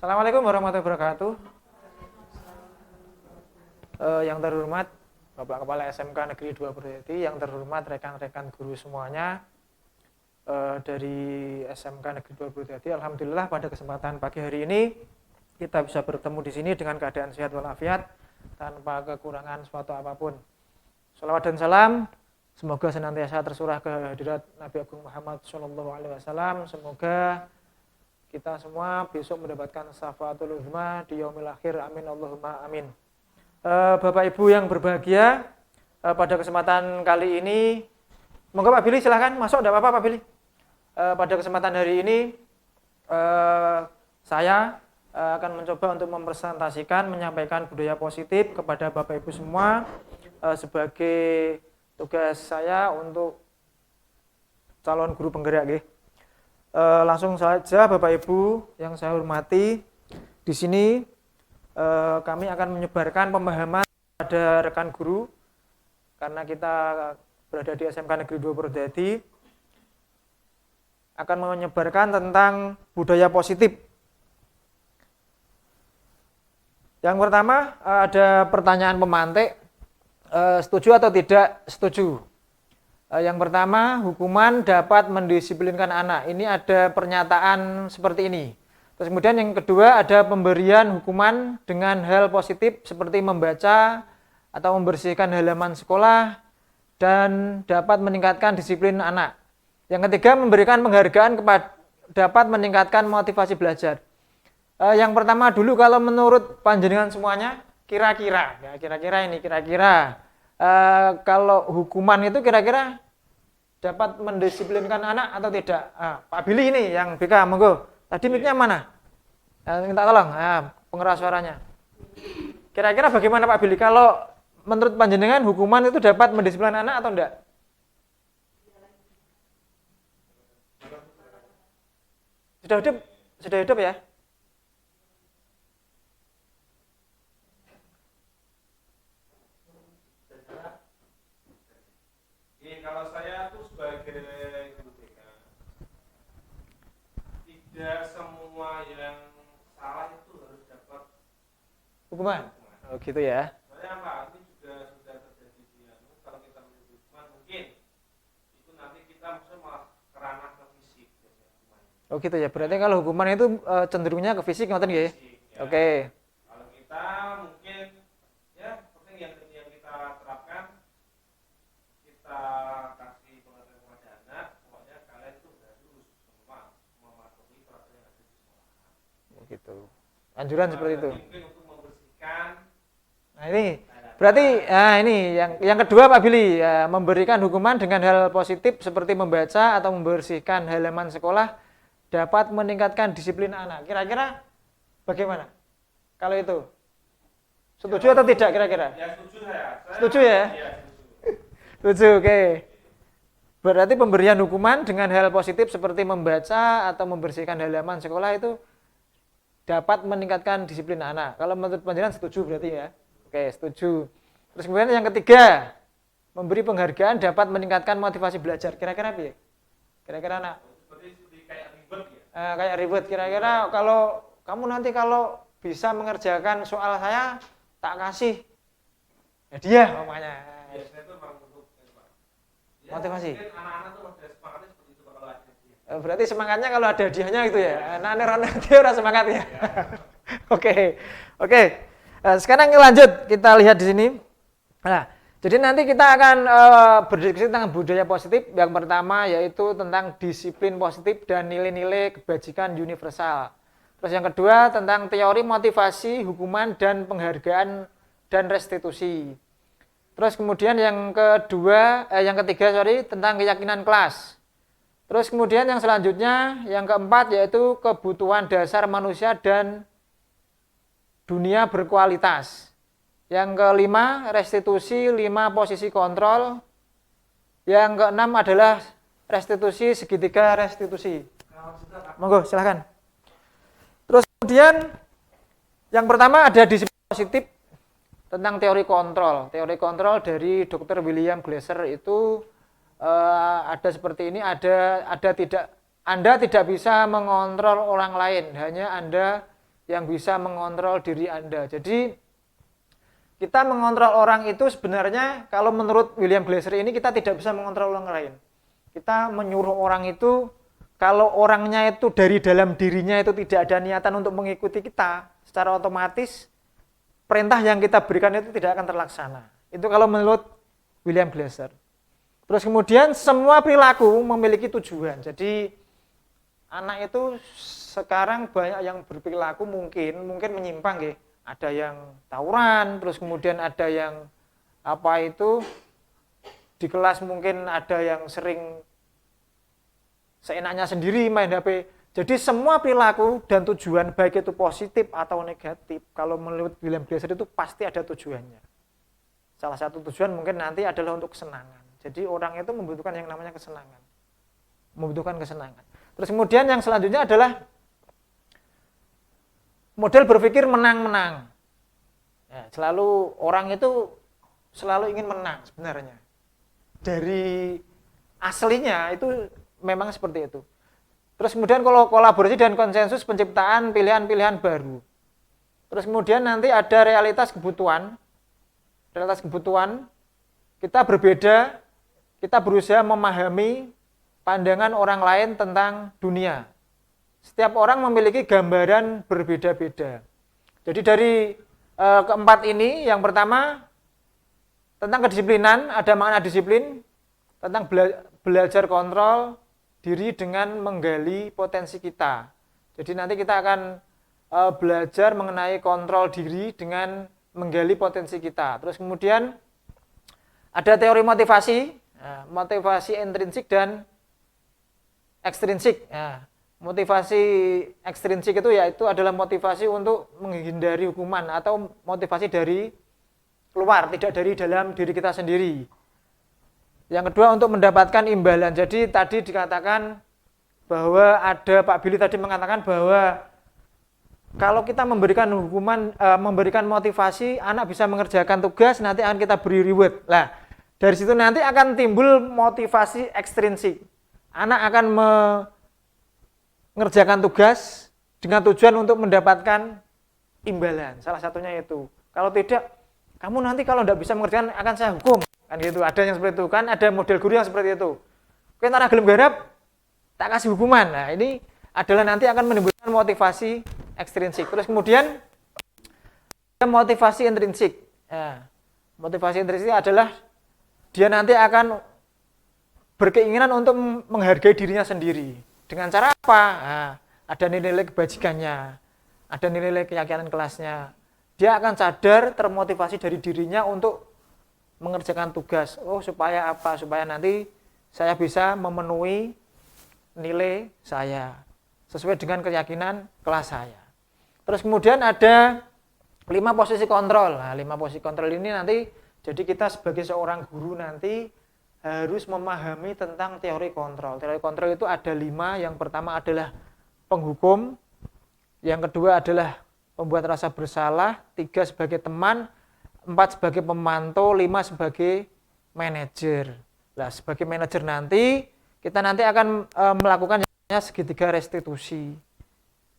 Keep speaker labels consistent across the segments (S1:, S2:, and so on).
S1: Assalamualaikum warahmatullahi wabarakatuh. Yang terhormat Bapak Kepala SMK Negeri 2 Purwodadi, yang terhormat rekan-rekan guru semuanya dari SMK Negeri 2 Purwodadi. Alhamdulillah pada kesempatan pagi hari ini kita bisa bertemu di sini dengan keadaan sehat walafiat tanpa kekurangan suatu apapun. Shalawat dan salam semoga senantiasa tersurah kehadirat Nabi Agung Muhammad SAW. Semoga kita semua besok mendapatkan syafaatul uzma di yaumil akhir. Amin Allahumma amin. Bapak Ibu yang berbahagia, pada kesempatan kali ini, monggo Pak Billy silahkan masuk, tidak apa-apa Pak Billy. Pada kesempatan hari ini saya akan mencoba untuk mempresentasikan, menyampaikan budaya positif kepada Bapak Ibu semua sebagai tugas saya untuk calon guru penggerak. Langsung saja Bapak Ibu yang saya hormati, di sini kami akan menyebarkan pemahaman pada rekan guru karena kita berada di SMK Negeri 2 Purwodadi, akan menyebarkan tentang budaya positif. Yang pertama ada pertanyaan pemantik, setuju atau tidak setuju. Yang pertama, hukuman dapat mendisiplinkan anak. Ini ada pernyataan seperti ini. Terus kemudian yang kedua ada pemberian hukuman dengan hal positif seperti membaca atau membersihkan halaman sekolah dan dapat meningkatkan disiplin anak. Yang ketiga memberikan penghargaan kepada dapat meningkatkan motivasi belajar. Yang pertama dulu, kalau menurut panjenengan semuanya kira-kira kalau hukuman itu kira-kira dapat mendisiplinkan anak atau tidak? Pak Billy ini yang BK, monggo. Tadi mic-nya mana? Minta tolong, pengeras suaranya. Kira-kira bagaimana Pak Billy? Kalau menurut panjenengan hukuman itu dapat mendisiplinkan anak atau enggak? Sudah hidup ya?
S2: Kalau saya tuh sebagai guru BK, tidak semua yang salah itu harus dapat
S1: Hukuman? Oh gitu ya.
S2: Soalnya apa? Ini juga sudah terjadi di kalau kita memberi hukuman mungkin itu nanti kita malah kerana ke fisik biasanya.
S1: Oh gitu ya. Berarti kalau hukuman itu cenderungnya ke fisik, ngoten nggih?
S2: Ya.
S1: Oke.
S2: Kalau kita mungkin ya seperti yang kita terapkan, kita kasih pengertian kepada anak, pokoknya kalian itu harus semua mematuhi peraturan yang ada di sekolah.
S1: Gitu. Anjuran seperti itu.
S2: Mungkin untuk membersihkan.
S1: Nah ini berarti ini yang kedua Pak Billy, memberikan hukuman dengan hal positif seperti membaca atau membersihkan halaman sekolah dapat meningkatkan disiplin anak. Kira-kira bagaimana? Kalau itu setuju atau tidak kira-kira?
S2: Ya setuju saya.
S1: Setuju ya?
S2: Ya,
S1: Setuju, oke. Berarti pemberian hukuman dengan hal positif seperti membaca atau membersihkan halaman sekolah itu dapat meningkatkan disiplin anak. Kalau menurut panjenengan setuju berarti ya? Oke, setuju. Terus kemudian yang ketiga, memberi penghargaan dapat meningkatkan motivasi belajar. Kira-kira apa ya? Kira-kira anak?
S2: seperti kayak ribet ya.
S1: Kayak ribet. Kira-kira kalau kamu nanti kalau bisa mengerjakan soal saya, tak kasih hadiah umpamanya.
S2: Biasanya itu memang untuk ya,
S1: Motivasi.
S2: Mungkin anak-anak tuh udah semangatnya seperti itu kalau ada hadiah.
S1: Berarti semangatnya kalau ada hadiahnya gitu ya. Anak-anak dia udah semangat ya. Oke. Sekarang lanjut kita lihat di sini. Nah, jadi nanti kita akan berdiskusi tentang budaya positif. Yang pertama yaitu tentang disiplin positif dan nilai-nilai kebajikan universal. Terus yang kedua tentang teori motivasi, hukuman dan penghargaan dan restitusi. Terus kemudian yang ketiga tentang keyakinan kelas. Terus kemudian yang selanjutnya, yang keempat yaitu kebutuhan dasar manusia dan dunia berkualitas. Yang kelima, restitusi 5 posisi kontrol. Yang keenam adalah restitusi segitiga restitusi. Monggo, silahkan. Terus kemudian yang pertama ada disiplin positif tentang teori kontrol. Teori kontrol dari Dr. William Glasser itu ada seperti ini, Anda tidak bisa mengontrol orang lain, hanya Anda yang bisa mengontrol diri Anda. Jadi kita mengontrol orang itu sebenarnya kalau menurut William Glasser ini kita tidak bisa mengontrol orang lain. Kita menyuruh orang itu kalau orangnya itu dari dalam dirinya itu tidak ada niatan untuk mengikuti kita, secara otomatis perintah yang kita berikan itu tidak akan terlaksana. Itu kalau menurut William Glasser. Terus kemudian semua perilaku memiliki tujuan. Jadi anak itu sekarang banyak yang berperilaku mungkin menyimpang ya. Ada yang tawuran, terus kemudian ada yang di kelas mungkin ada yang sering seenaknya sendiri main HP. Jadi semua perilaku dan tujuan baik itu positif atau negatif, kalau menurut William Glasser itu pasti ada tujuannya. Salah satu tujuan mungkin nanti adalah untuk kesenangan. Jadi orang itu membutuhkan yang namanya kesenangan. Membutuhkan kesenangan. Terus kemudian yang selanjutnya adalah model berpikir menang-menang. Ya, selalu orang itu selalu ingin menang sebenarnya. Dari aslinya itu memang seperti itu. Terus kemudian kalau kolaborasi dan konsensus penciptaan pilihan-pilihan baru. Terus kemudian nanti ada realitas kebutuhan. Realitas kebutuhan, kita berbeda, kita berusaha memahami pandangan orang lain tentang dunia. Setiap orang memiliki gambaran berbeda-beda. Jadi dari keempat ini, yang pertama tentang kedisiplinan, ada makna disiplin, tentang belajar kontrol diri dengan menggali potensi kita. Jadi nanti kita akan belajar mengenai kontrol diri dengan menggali potensi kita. Terus kemudian ada teori motivasi, motivasi intrinsik dan ekstrinsik. Motivasi ekstrinsik itu yaitu adalah motivasi untuk menghindari hukuman atau motivasi dari luar, tidak dari dalam diri kita sendiri. Yang kedua untuk mendapatkan imbalan. Jadi tadi dikatakan bahwa ada Pak Billy tadi mengatakan bahwa kalau kita memberikan hukuman, memberikan motivasi, anak bisa mengerjakan tugas, nanti akan kita beri reward. Lah, dari situ nanti akan timbul motivasi ekstrinsik. Anak akan mengerjakan tugas dengan tujuan untuk mendapatkan imbalan. Salah satunya itu. Kalau tidak, kamu nanti kalau tidak bisa mengerjakan akan saya hukum. Kan gitu. Ada yang seperti itu kan, ada model guru yang seperti itu. Kowe ora gelem garap, tak kasih hukuman. Nah, ini adalah nanti akan menimbulkan motivasi ekstrinsik. Terus kemudian motivasi intrinsik. Motivasi intrinsik adalah dia nanti akan berkeinginan untuk menghargai dirinya sendiri. Dengan cara apa? Ada nilai-nilai kebajikannya, ada nilai-nilai keyakinan kelasnya. Dia akan sadar, termotivasi dari dirinya untuk mengerjakan tugas. Oh, supaya apa? Supaya nanti saya bisa memenuhi nilai saya sesuai dengan keyakinan kelas saya. Terus kemudian ada 5 posisi kontrol. Nah, 5 posisi kontrol ini nanti jadi kita sebagai seorang guru nanti harus memahami tentang teori kontrol. Teori kontrol itu ada 5. Yang pertama adalah penghukum, yang kedua adalah pembuat rasa bersalah, 3 sebagai teman, 4 sebagai pemantau, 5 sebagai manajer. Nah, sebagai manajer nanti kita nanti akan melakukan segitiga restitusi.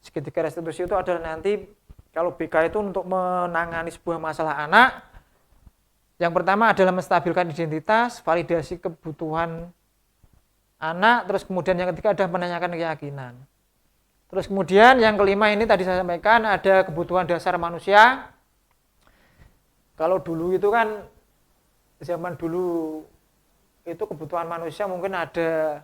S1: Segitiga restitusi itu adalah nanti kalau BK itu untuk menangani sebuah masalah anak. Yang pertama adalah menstabilkan identitas, validasi kebutuhan anak, terus kemudian yang ketiga adalah menanyakan keyakinan. Terus kemudian yang kelima ini tadi saya sampaikan ada kebutuhan dasar manusia. Kalau dulu itu kan, zaman dulu itu kebutuhan manusia mungkin ada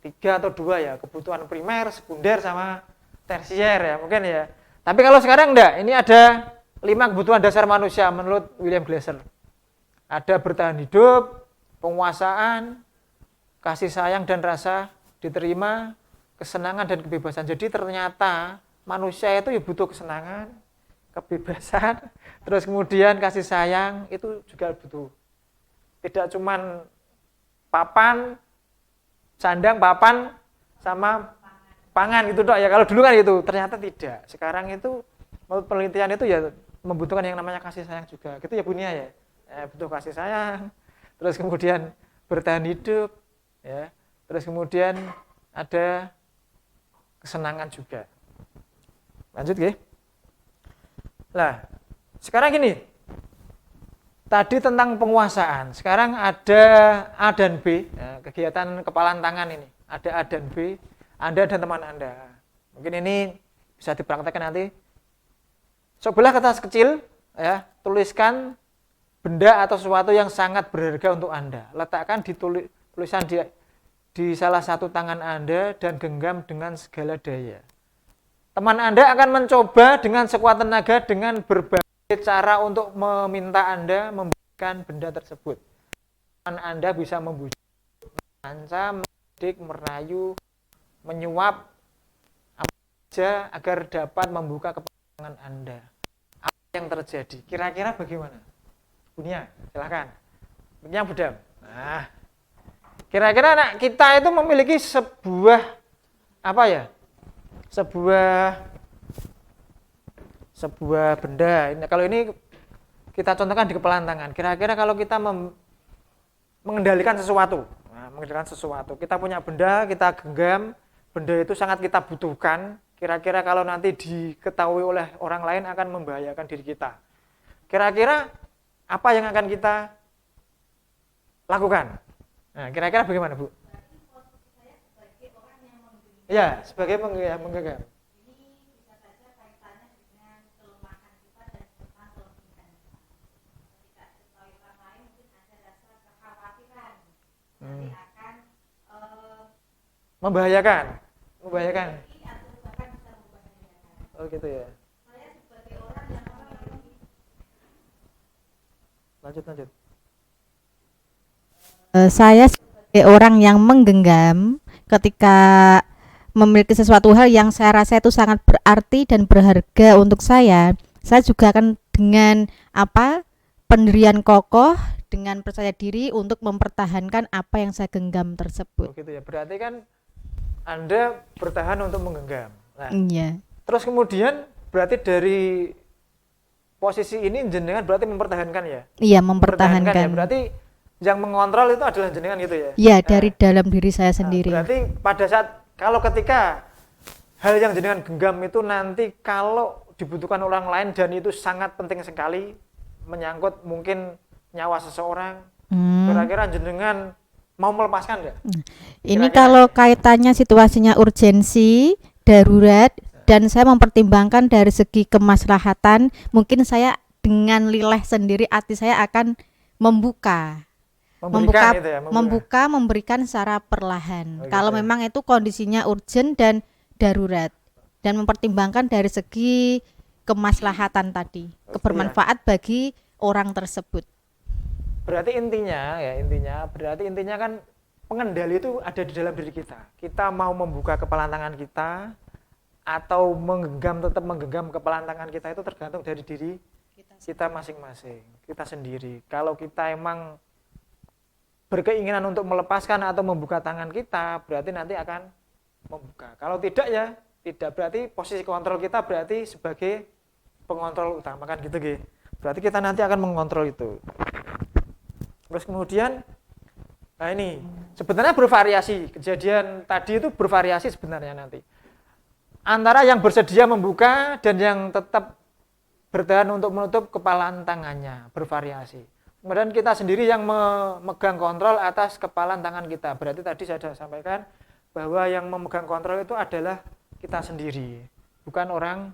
S1: 3 atau 2 ya, kebutuhan primer, sekunder, sama tersier ya mungkin ya. Tapi kalau sekarang enggak, ini ada 5 kebutuhan dasar manusia menurut William Glasser. Ada bertahan hidup, penguasaan, kasih sayang dan rasa diterima, kesenangan dan kebebasan. Jadi ternyata manusia itu ya butuh kesenangan, kebebasan, terus kemudian kasih sayang itu juga butuh. Tidak cuman papan, sandang, papan, sama pangan gitu dok ya. Kalau dulu kan gitu, ternyata tidak. Sekarang itu menurut penelitian itu ya membutuhkan yang namanya kasih sayang juga. Gitu ya Bunia ya. Butuh kasih sayang, terus kemudian bertahan hidup, ya. Terus kemudian ada kesenangan juga. Lanjut nggih. Lah, sekarang gini. Tadi tentang penguasaan. Sekarang ada A dan B, ya, kegiatan kepalan tangan ini. Ada A dan B, Anda dan teman Anda. Mungkin ini bisa dipraktekkan nanti. Sebelah kertas kecil, ya, tuliskan benda atau sesuatu yang sangat berharga untuk Anda. Letakkan di tulisan di salah satu tangan Anda dan genggam dengan segala daya. Teman Anda akan mencoba dengan sekuat tenaga dengan berbagai cara untuk meminta Anda memberikan benda tersebut. Teman Anda bisa membujuk, mengancam, mendidik, merayu, menyuap, apa saja agar dapat membuka kepentingan Anda. Apa yang terjadi? Kira-kira bagaimana? Punya, silakan. Punya Budam. Nah, kira-kira anak kita itu memiliki sebuah apa ya? Sebuah benda. Kalau ini kita contohkan di kepalan tangan. Kira-kira kalau kita mengendalikan sesuatu, kita punya benda, kita genggam, benda itu sangat kita butuhkan. Kira-kira kalau nanti diketahui oleh orang lain akan membahayakan diri kita. Kira-kira apa yang akan kita lakukan? Nah, kira-kira bagaimana, Bu? Ya, sebagai menggenggam. Membahayakan. Oh gitu ya. Lanjut.
S3: Saya sebagai orang yang menggenggam ketika memiliki sesuatu hal yang saya rasa itu sangat berarti dan berharga untuk saya juga akan dengan pendirian kokoh, dengan percaya diri untuk mempertahankan apa yang saya genggam tersebut.
S1: Oh gitu ya. Berarti kan Anda bertahan untuk menggenggam. Nah,
S3: iya.
S1: Terus kemudian berarti dari posisi ini jenengan berarti mempertahankan ya?
S3: Iya, mempertahankan.
S1: Ya? Berarti yang mengontrol itu adalah jenengan gitu ya?
S3: Iya, dari dalam diri saya sendiri.
S1: Berarti pada saat ketika hal yang jenengan genggam itu nanti kalau dibutuhkan orang lain dan itu sangat penting sekali, menyangkut mungkin nyawa seseorang, kira-kira jenengan mau melepaskan nggak?
S3: Ini kalau kaitannya situasinya urgensi, darurat, dan saya mempertimbangkan dari segi kemaslahatan, mungkin saya dengan lileh sendiri hati saya akan memberikan secara perlahan. Kalau memang itu kondisinya urgent dan darurat, dan mempertimbangkan dari segi kemaslahatan tadi, kebermanfaat bagi orang tersebut.
S1: Berarti intinya kan pengendali itu ada di dalam diri kita. Kita mau membuka kepalan tangan kita atau tetap menggenggam kepalan tangan kita itu tergantung dari diri kita masing-masing, kita sendiri. Kalau kita emang berkeinginan untuk melepaskan atau membuka tangan kita, berarti nanti akan membuka. Kalau tidak ya tidak, berarti posisi kontrol kita berarti sebagai pengontrol utama kan gitu gitu. Berarti kita nanti akan mengontrol itu. Terus kemudian, nah ini sebenarnya bervariasi, kejadian tadi itu bervariasi sebenarnya nanti. Antara yang bersedia membuka dan yang tetap bertahan untuk menutup kepalan tangannya, bervariasi. Kemudian kita sendiri yang memegang kontrol atas kepalan tangan kita. Berarti tadi saya sudah sampaikan bahwa yang memegang kontrol itu adalah kita sendiri, bukan orang.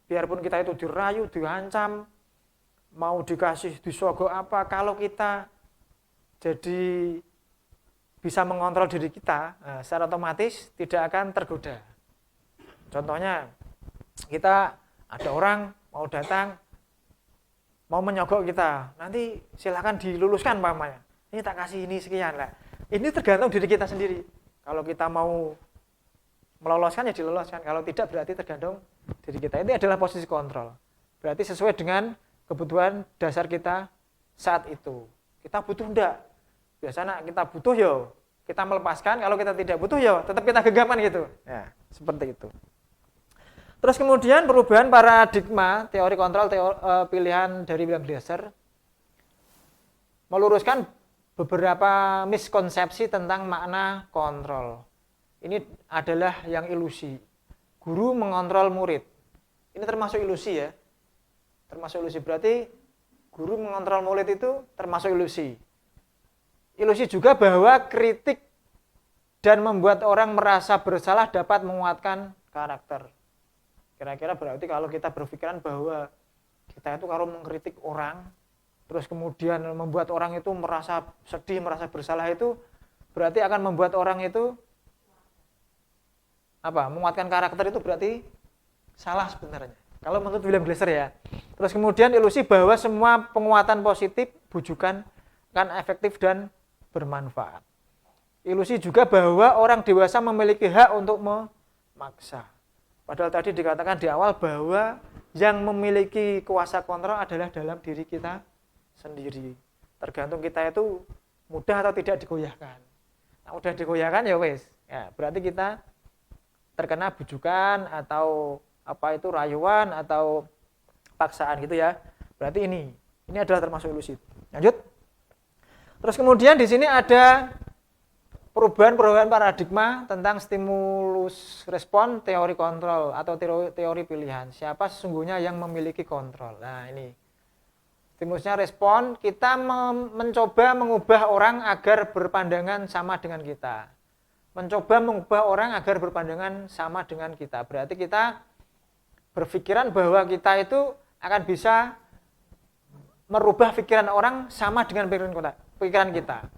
S1: Biarpun kita itu dirayu, diancam, mau dikasih disogok apa, kalau kita jadi bisa mengontrol diri kita, secara otomatis tidak akan tergoda. Contohnya, kita ada orang mau datang, mau menyogok kita, nanti silakan diluluskan pamannya. Ini tak kasih ini sekian lah. Ini tergantung diri kita sendiri. Kalau kita mau meloloskan ya diloloskan, kalau tidak berarti tergantung diri kita. Ini adalah posisi kontrol. Berarti sesuai dengan kebutuhan dasar kita saat itu. Kita butuh enggak? Biasanya kita butuh yo, kita melepaskan. Kalau kita tidak butuh yo, tetap kita genggaman gitu. Ya, seperti itu. Terus kemudian perubahan paradigma teori kontrol pilihan dari William Glasser meluruskan beberapa miskonsepsi tentang makna kontrol. Ini adalah yang ilusi. Guru mengontrol murid. Ini termasuk ilusi ya. Termasuk ilusi, berarti guru mengontrol murid itu termasuk ilusi. Ilusi juga bahwa kritik dan membuat orang merasa bersalah dapat menguatkan karakter. Kira-kira berarti kalau kita berpikiran bahwa kita itu kalau mengkritik orang, terus kemudian membuat orang itu merasa sedih, merasa bersalah, itu berarti akan membuat orang itu menguatkan karakter, itu berarti salah sebenarnya. Kalau menurut William Glasser ya. Terus kemudian ilusi bahwa semua penguatan positif, bujukan akan efektif dan bermanfaat. Ilusi juga bahwa orang dewasa memiliki hak untuk memaksa. Padahal tadi dikatakan di awal bahwa yang memiliki kuasa kontrol adalah dalam diri kita sendiri. Tergantung kita itu mudah atau tidak digoyahkan. Nah, udah digoyahkan ya wes. Ya, berarti kita terkena bujukan atau rayuan atau paksaan gitu ya. Berarti ini adalah termasuk ilusi. Lanjut. Terus kemudian di sini ada perubahan paradigma tentang stimulus respon teori kontrol atau teori pilihan. Siapa sesungguhnya yang memiliki kontrol? Nah, ini. Stimulusnya respon, kita mencoba mengubah orang agar berpandangan sama dengan kita. Mencoba mengubah orang agar berpandangan sama dengan kita. Berarti kita berpikiran bahwa kita itu akan bisa merubah pikiran orang sama dengan pikiran kita.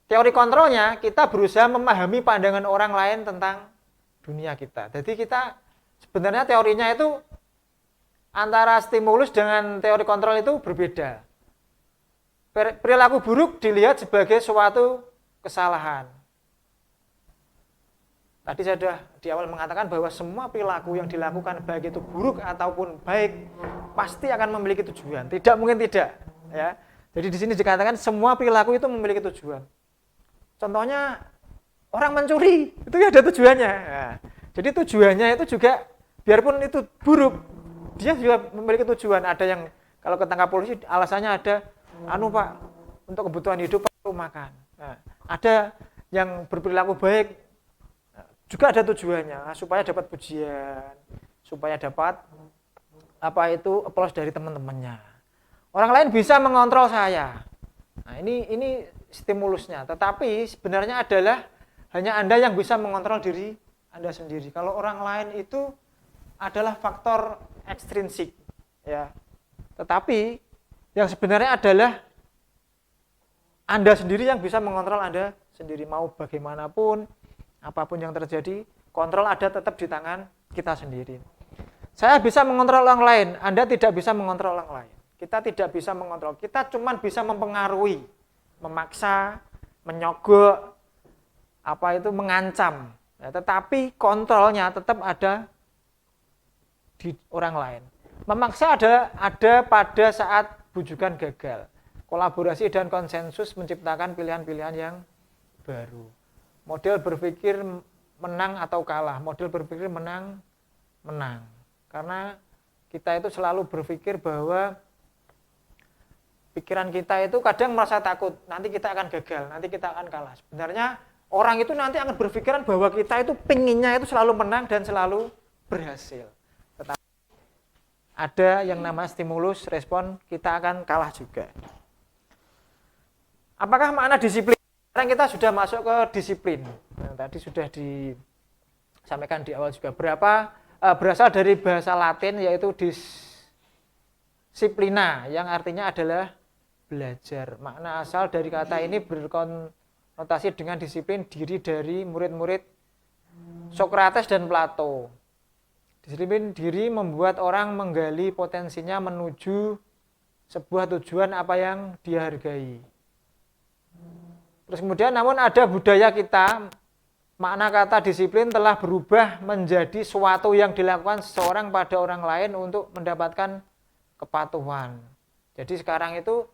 S1: Teori kontrolnya, kita berusaha memahami pandangan orang lain tentang dunia kita. Jadi kita sebenarnya teorinya itu antara stimulus dengan teori kontrol itu berbeda. Perilaku buruk dilihat sebagai suatu kesalahan. Tadi saya sudah di awal mengatakan bahwa semua perilaku yang dilakukan baik itu buruk ataupun baik pasti akan memiliki tujuan. Tidak mungkin tidak, ya. Jadi di sini dikatakan semua perilaku itu memiliki tujuan. Contohnya orang mencuri, itu ya ada tujuannya. Nah, jadi tujuannya itu juga biarpun itu buruk, dia juga memiliki tujuan. Ada yang kalau ketangkap polisi alasannya ada Pak, untuk kebutuhan hidup perlu makan. Nah, ada yang berperilaku baik juga ada tujuannya, supaya dapat pujian, supaya dapat applause dari teman-temannya. Orang lain bisa mengontrol saya. Nah, ini stimulusnya, tetapi sebenarnya adalah hanya Anda yang bisa mengontrol diri Anda sendiri. Kalau orang lain itu adalah faktor ekstrinsik, ya. Tetapi yang sebenarnya adalah Anda sendiri yang bisa mengontrol Anda sendiri. Mau bagaimanapun, apapun yang terjadi, kontrol ada tetap di tangan kita sendiri. Saya bisa mengontrol orang lain, Anda tidak bisa mengontrol orang lain. Kita tidak bisa mengontrol, kita cuma bisa mempengaruhi, memaksa, menyogok, mengancam. Ya, tetapi kontrolnya tetap ada di orang lain. Memaksa ada pada saat bujukan gagal. Kolaborasi dan konsensus menciptakan pilihan-pilihan yang baru. Model berpikir menang atau kalah, model berpikir menang. Karena kita itu selalu berpikir bahwa pikiran kita itu kadang merasa takut, nanti kita akan gagal, nanti kita akan kalah. Sebenarnya orang itu nanti akan berpikiran bahwa kita itu pinginnya itu selalu menang dan selalu berhasil. Tetapi ada yang namanya stimulus, respon, kita akan kalah juga. Apakah makna disiplin? Sekarang kita sudah masuk ke disiplin. Nah, tadi sudah disampaikan di awal juga. Berasal dari bahasa Latin yaitu disiplina, yang artinya adalah belajar. Makna asal dari kata ini berkonotasi dengan disiplin diri dari murid-murid Sokrates dan Plato. Disiplin diri membuat orang menggali potensinya menuju sebuah tujuan apa yang dia hargai. Terus kemudian namun ada budaya kita, makna kata disiplin telah berubah menjadi suatu yang dilakukan seseorang pada orang lain untuk mendapatkan kepatuhan. Jadi sekarang itu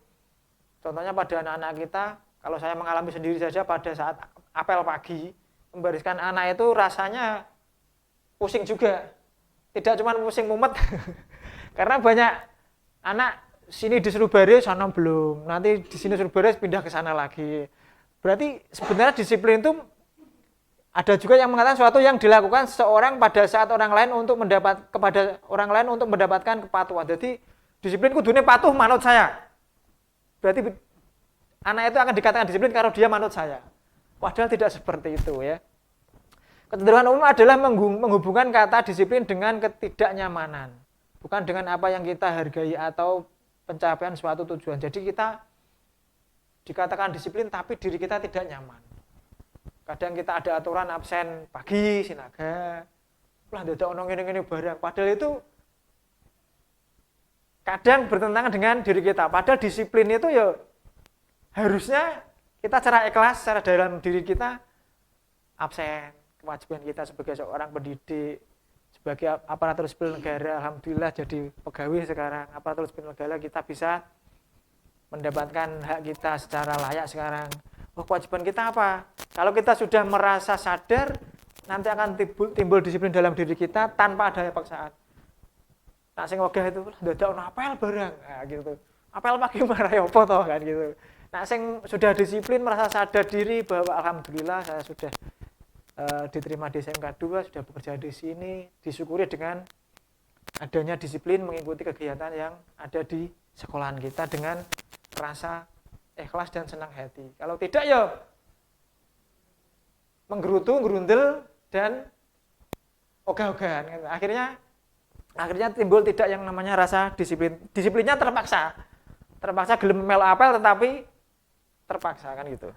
S1: contohnya pada anak-anak kita, kalau saya mengalami sendiri saja pada saat apel pagi, membariskan anak itu rasanya pusing juga. Tidak cuma pusing mumet, karena banyak anak sini disuruh baris, sana belum, nanti di sini disuruh baris pindah ke sana lagi. Berarti sebenarnya disiplin itu ada juga yang mengatakan suatu yang dilakukan seseorang pada saat orang lain untuk kepada orang lain untuk mendapatkan kepatuhan. Jadi disiplin kudune patuh manut saya. Berarti anak itu akan dikatakan disiplin kalau dia manut saya. Padahal tidak seperti itu ya. Kecenderungan umum adalah menghubungkan kata disiplin dengan ketidaknyamanan, bukan dengan apa yang kita hargai atau pencapaian suatu tujuan. Jadi kita dikatakan disiplin tapi diri kita tidak nyaman. Kadang kita ada aturan absen pagi sinaga, lah dadak ono ngene-ngene barang. Padahal itu kadang bertentangan dengan diri kita. Padahal disiplin itu ya harusnya kita secara ikhlas, secara dalam diri kita absen. Kewajiban kita sebagai seorang pendidik, sebagai aparatur sipil negara, alhamdulillah jadi pegawai sekarang, aparatur sipil negara kita bisa mendapatkan hak kita secara layak sekarang. Oh, kewajiban kita apa? Kalau kita sudah merasa sadar, nanti akan timbul disiplin dalam diri kita tanpa adanya paksaan. Nah, sing wegah itu dadak ono apel barang, nah, gitu. Apel pagi marah apa toh kan gitu. Nah, sing sudah disiplin merasa sadar diri bahwa alhamdulillah saya sudah diterima di SMK 2, sudah bekerja di sini, disyukuri dengan adanya disiplin mengikuti kegiatan yang ada di sekolahan kita dengan rasa ikhlas dan senang hati. Kalau tidak ya menggerutu, gerundel dan ogah-ogahan. Akhirnya timbul tidak yang namanya rasa disiplin. Disiplinnya terpaksa gelem melu apel tetapi terpaksa kan gitu.